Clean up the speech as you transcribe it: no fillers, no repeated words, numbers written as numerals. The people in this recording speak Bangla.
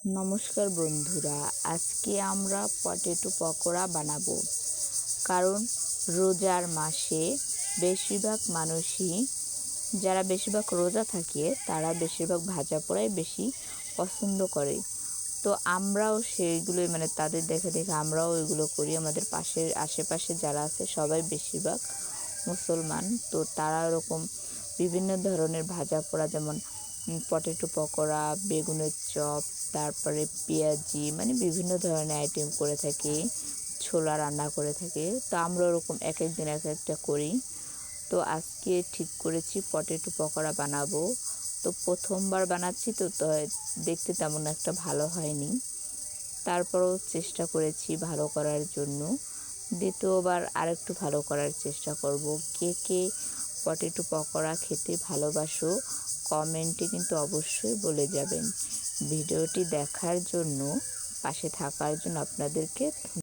নমস্কার বন্ধুরা, আজকে আমরা পটেটো পকোড়া বানাবো। কারণ রোজার মাসে বেশিরভাগ মানুষই যারা বেশিরভাগ রোজা থাকে তারা বেশিরভাগ ভাজা পোড়াই বেশি পছন্দ করে। তো আমরাও সেইগুলোই তাদের দেখে দেখে আমরাও ওইগুলো করি। আমাদের পাশের আশেপাশে যারা আছে সবাই বেশিরভাগ মুসলমান, তো তারা ওরকম বিভিন্ন ধরনের ভাজা পোড়া, যেমন পটেটো পকোড়া, বেগুনের চপ, তারপরে পেঁয়াজি, বিভিন্ন ধরনের আইটেম করে থাকে, ছোলা রান্না করে থাকে। তো আমরা ওরকম এক এক দিন এক একটা করি। তো আজকে ঠিক করেছি পটেটো পকোড়া বানাবো। তো প্রথমবার বানাচ্ছি, তো দেখতে তেমন একটা ভালো হয়নি, তারপরেও চেষ্টা করেছি ভালো করার জন্য। দ্বিতীয়বার আরেকটু ভালো করার চেষ্টা করব। কে কে পটেটো পকোড়া খেতে ভালোবাসো কমেন্টে কিন্তু অবশ্যই বলে যাবেন। ভিডিওটি দেখার জন্য, পাশে থাকার জন্য আপনাদেরকে ধন্যবাদ।